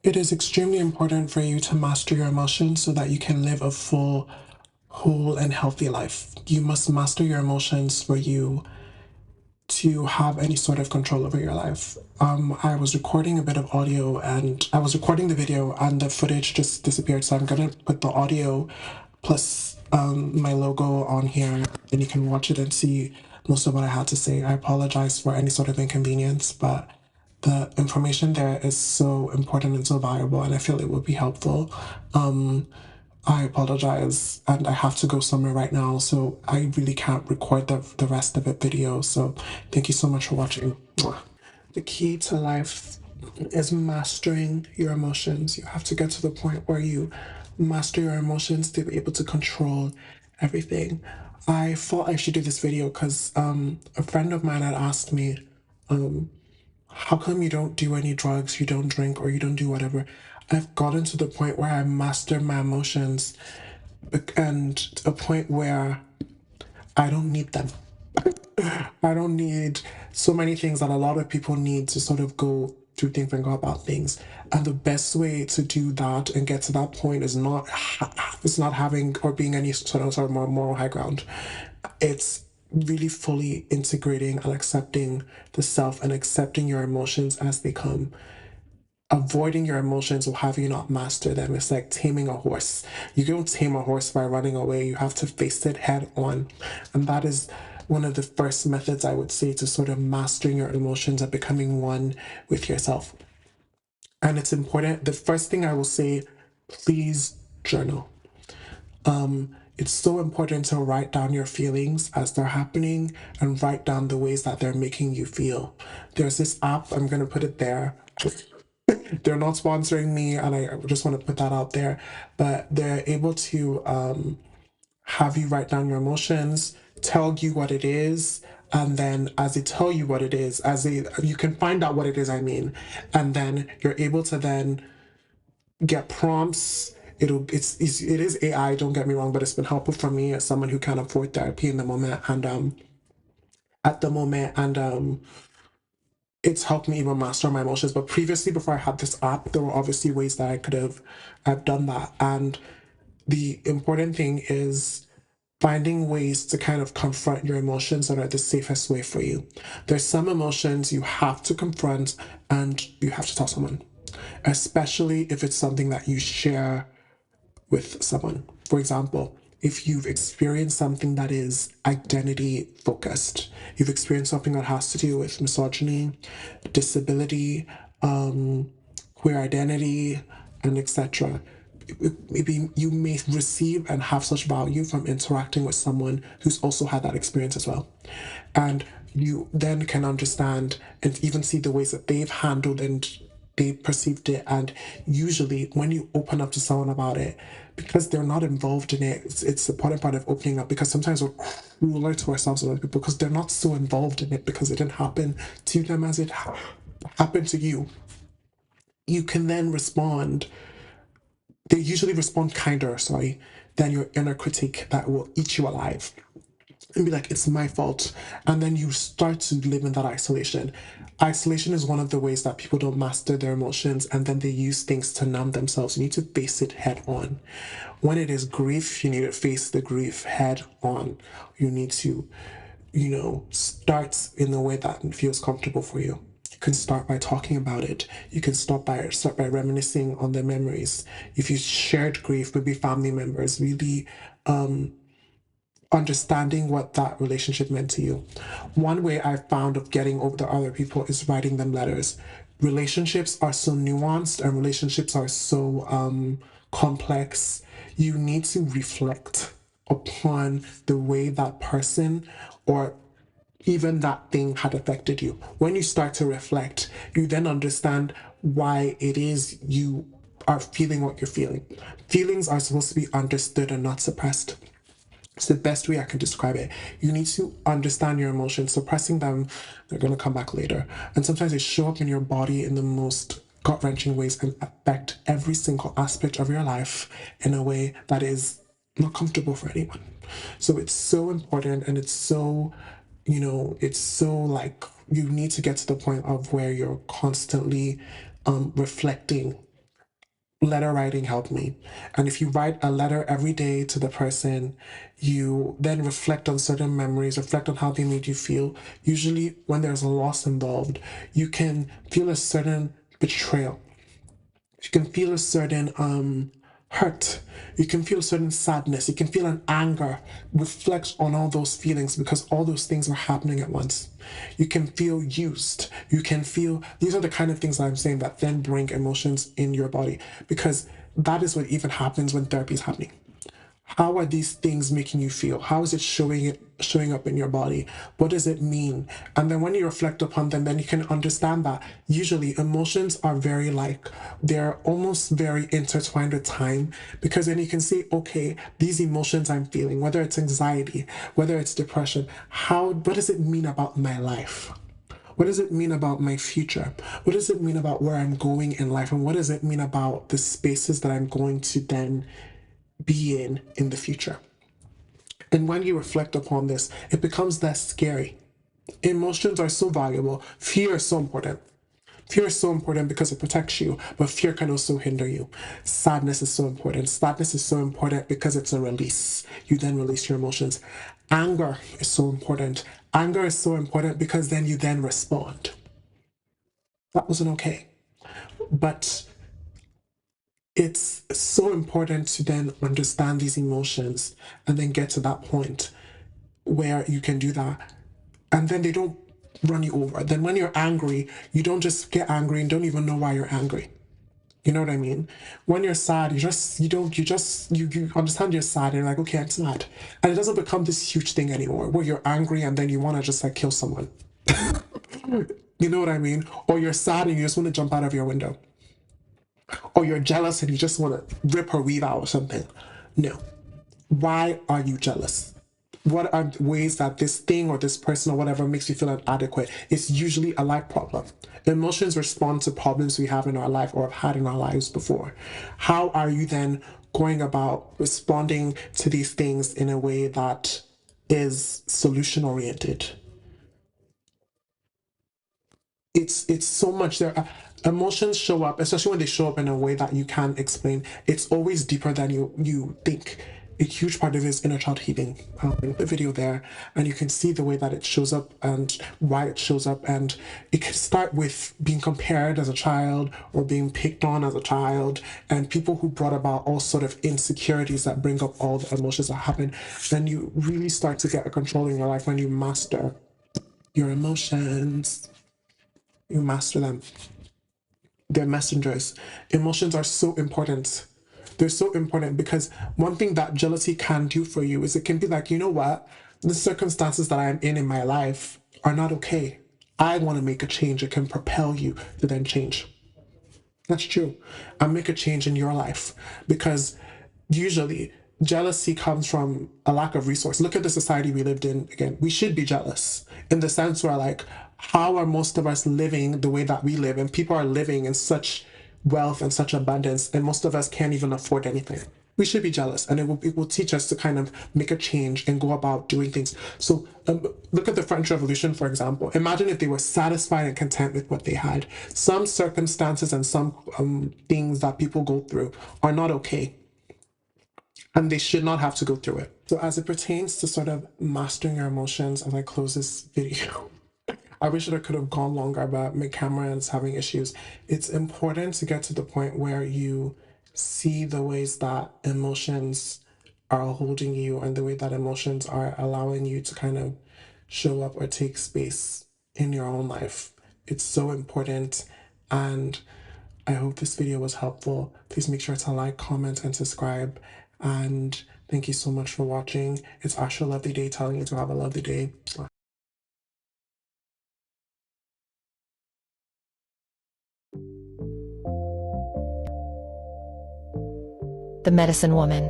It is extremely important for you to master your emotions so that you can live a full, whole, and healthy life. You must master your emotions for you to have any sort of control over your life. I was recording a bit of audio and I was recording the video and the footage just disappeared. So I'm gonna put the audio plus my logo on here and you can watch it and see most of what I had to say. I apologize for any sort of inconvenience, but the information there is so important and so valuable and I feel it would be helpful. I apologize and I have to go somewhere right now, so I really can't record the rest of the video. So thank you so much for watching. The key to life is mastering your emotions. You have to get to the point where you master your emotions to be able to control everything. I thought I should do this video because a friend of mine had asked me, how come you don't do any drugs, you don't drink, or you don't do whatever? I've gotten to the point where I master my emotions and to a point where I don't need them. I don't need so many things that a lot of people need to sort of go through things and go about things. And the best way to do that and get to that point is it's not having or being any sort of more moral high ground. It's really fully integrating and accepting the self and accepting your emotions as they come. Avoiding your emotions will have you not master them. It's like taming a horse. You don't tame a horse by running away. You have to face it head on. And that is one of the first methods I would say to sort of mastering your emotions and becoming one with yourself. And it's important. The first thing I will say, please journal. It's so important to write down your feelings as they're happening and write down the ways that they're making you feel. There's this app, I'm going to put it there. They're not sponsoring me, and I just want to put that out there, but they're able to have you write down your emotions, tell you what it is, and then as they tell you what it is, you can find out what it is, I mean, and then you're able to then get prompts. It is AI, don't get me wrong, but it's been helpful for me as someone who can't afford therapy in the moment and at the moment, and it's helped me even master my emotions. But previously, before I had this app, there were obviously ways that I've done that. And the important thing is finding ways to kind of confront your emotions that are the safest way for you. There's some emotions you have to confront and you have to tell someone, especially if it's something that you share with someone. For example, if you've experienced something that is identity focused, you've experienced something that has to do with misogyny, disability, queer identity, and etc. Maybe you may receive and have such value from interacting with someone who's also had that experience as well. And you then can understand and even see the ways that they've handled and they perceived it. And usually when you open up to someone about it, because they're not involved in it, it's the important part of opening up, because sometimes we're crueler to ourselves and other people because they're not so involved in it, because it didn't happen to them as it happened to you. You can then respond, they usually respond kinder, sorry, than your inner critic that will eat you alive and be like, it's my fault. And then you start to live in that isolation. Isolation is one of the ways that people don't master their emotions, and then they use things to numb themselves. You need to face it head on. When it is grief, you need to face the grief head on. You need to, start in the way that feels comfortable for you. You can start by talking about it. You can start by reminiscing on the memories. If you shared grief, maybe family members, really understanding what that relationship meant to you. One way I've found of getting over the other people is writing them letters. Relationships are so nuanced and relationships are so complex. You need to reflect upon the way that person or even that thing had affected you. When you start to reflect, you then understand why it is you are feeling what you're feeling. Feelings are supposed to be understood and not suppressed. It's the best way I can describe it. You need to understand your emotions. Suppressing them, they're going to come back later. And sometimes they show up in your body in the most gut-wrenching ways and affect every single aspect of your life in a way that is not comfortable for anyone. So it's so important, and it's so, it's so like you need to get to the point of where you're constantly reflecting letter writing helped me. And if you write a letter every day to the person, you then reflect on certain memories, reflect on how they made you feel. Usually, when there's a loss involved, you can feel a certain betrayal. You can feel a certain hurt. You can feel a certain sadness. You can feel an anger. Reflect on all those feelings because all those things are happening at once. You can feel used. You can feel, these are the kind of things that I'm saying that then bring emotions in your body, because that is what even happens when therapy is happening. How are these things making you feel? How is it showing up in your body? What does it mean? And then when you reflect upon them, then you can understand that usually emotions are very they're almost very intertwined with time, because then you can see, okay, these emotions I'm feeling, whether it's anxiety, whether it's depression, what does it mean about my life? What does it mean about my future? What does it mean about where I'm going in life? And what does it mean about the spaces that I'm going to then be in the future? And when you reflect upon this, it becomes less scary. Emotions are so valuable. Fear is so important. Fear is so important because it protects you, but fear can also hinder you. Sadness is so important. Sadness is so important because it's a release. You then release your emotions. Anger is so important. Anger is so important because then you then respond. That wasn't okay. But it's so important to then understand these emotions and then get to that point where you can do that. And then they don't run you over. Then when you're angry, you don't just get angry and don't even know why you're angry. You know what I mean? When you're sad, you understand you're sad and you're like, okay, I'm sad. And it doesn't become this huge thing anymore where you're angry and then you want to just like kill someone. You know what I mean? Or you're sad and you just want to jump out of your window. Or you're jealous and you just want to rip her weave out or something. No. Why are you jealous? What are ways that this thing or this person or whatever makes you feel inadequate? It's usually a life problem. Emotions respond to problems we have in our life or have had in our lives before. How are you then going about responding to these things in a way that is solution oriented? It's so much there. Emotions show up, especially when they show up in a way that you can't explain. It's always deeper than you think. A huge part of it is inner child healing. The video there, and you can see the way that it shows up and why it shows up. And it can start with being compared as a child or being picked on as a child, and people who brought about all sort of insecurities that bring up all the emotions that happen. Then you really start to get a control in your life when you master your emotions. You master them. They're messengers. Emotions are so important. They're so important because one thing that jealousy can do for you is it can be like, you know what? The circumstances that I'm in my life are not okay. I want to make a change. It can propel you to then change. That's true. And make a change in your life, because usually jealousy comes from a lack of resource. Look at the society we lived in. Again, we should be jealous in the sense where, like, how are most of us living the way that we live? And people are living in such wealth and such abundance, and most of us can't even afford anything. We should be jealous, and it will teach us to kind of make a change and go about doing things. So look at the French Revolution, for example. Imagine if they were satisfied and content with what they had. Some circumstances and some things that people go through are not okay, and they should not have to go through it. So as it pertains to sort of mastering your emotions, as I close this video, I wish that I could have gone longer, but my camera is having issues. It's important to get to the point where you see the ways that emotions are holding you and the way that emotions are allowing you to kind of show up or take space in your own life. It's so important, and I hope this video was helpful. Please make sure to like, comment, and subscribe. And thank you so much for watching. It's Asha Lovely Day telling you to have a lovely day. The Medicine Woman.